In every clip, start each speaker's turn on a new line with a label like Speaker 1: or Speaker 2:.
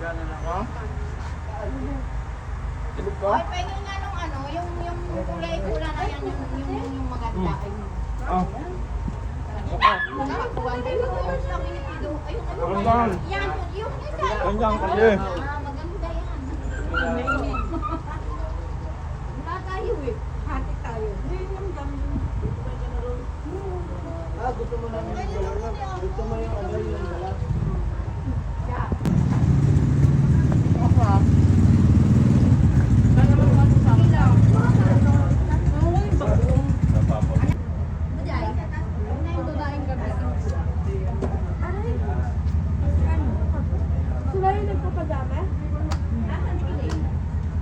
Speaker 1: Gana lang. Ha? Tulog ka?
Speaker 2: Ay, pahingin nga nung ano, yung kulay-kula na yan, yung maganda.
Speaker 1: Ah.
Speaker 2: Nakakuha kayo. Ayun, sabi ni Pido. Ayun, ano ba
Speaker 1: Saan?
Speaker 2: yan? Yung isa.
Speaker 1: Ganyan kasi.
Speaker 2: Maganda yan. Wala tayo eh. Hati tayo.
Speaker 1: Gusto mo namin yung balat. Gusto mo yung ano yung balat.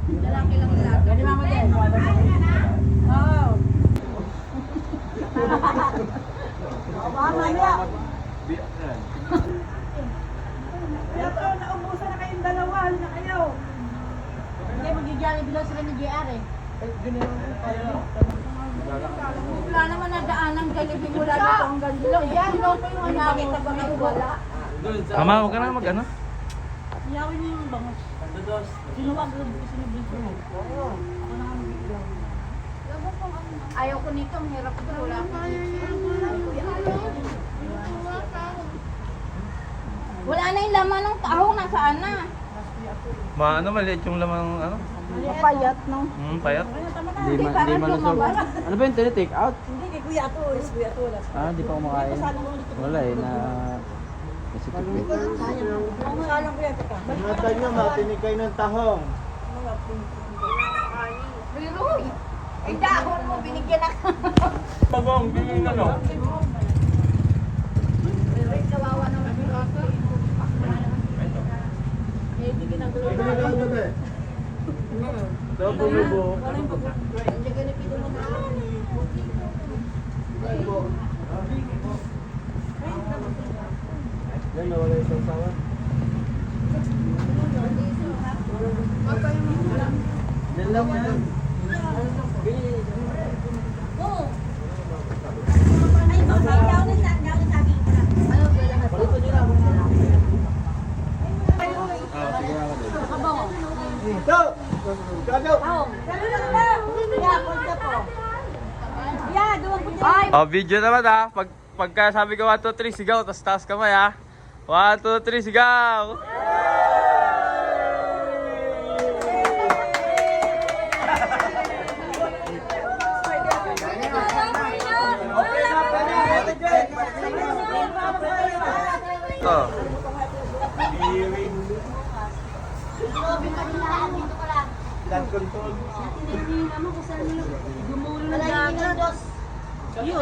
Speaker 2: Lalaki lang lahat.
Speaker 3: Gani mama din. Oh. Mama niya. Kaya to, naubusan na kayong dalawa. Hali na kayo. Hindi, magigyan bilang sila ni JR eh. Wala naman nadaan ng Jollibee mula dito hanggang dito. Yan, no, pa yung nakita ba kayo wala?
Speaker 4: Mama, huwag ka na mag-ano?
Speaker 3: Iyawin niyo yung bangos. Sinuwag ko sinubig ko. Oo. Ako na nga mag-ilaw.
Speaker 2: Ayaw ko nito, ang hirap ko. Wala ko. Wala na yung laman ng tahong, nasaan na?
Speaker 4: Ano, maliit yung laman ng ano?
Speaker 3: Papayat, no?
Speaker 4: Payat.
Speaker 1: Di malusog. Ano ba yung tini-take out?
Speaker 3: Hindi, kay Kuya Ato. Is Kuya Ato.
Speaker 1: Di pa kumakain. Wala eh, na... Nasipit eh.
Speaker 3: Ang masalang Kuya Ato ka.
Speaker 1: Mata nyo, matinikay ng tahong.
Speaker 2: Biruy! Ay, dahon mo, binigyan ako.
Speaker 4: Bagong, bigyan na no?
Speaker 2: Biruy, kawawa naman yung ako.
Speaker 3: Eh, hindi ginagawa.
Speaker 1: Daw bumubo.
Speaker 3: Hindi ganipito mo na.
Speaker 1: Yan, nawala yung sasawa. Yan lang yan.
Speaker 3: Oo. Ay, mama, daw na sabi ko na. Ano ba yan?
Speaker 1: Palito nyo lang.
Speaker 3: Nakabango.
Speaker 1: Go! Go!
Speaker 3: Taong. Kalulog na. Yeah, punta po. Yeah, duwag po niya.
Speaker 4: Oh, video naman ha. Pagka sabi ko 1, 2, 3, sigaw, tapos taas kamay ha. 1, 2, 3, sigaw! Ito.
Speaker 1: Land control.
Speaker 3: Gumulo ng dagat. Yun.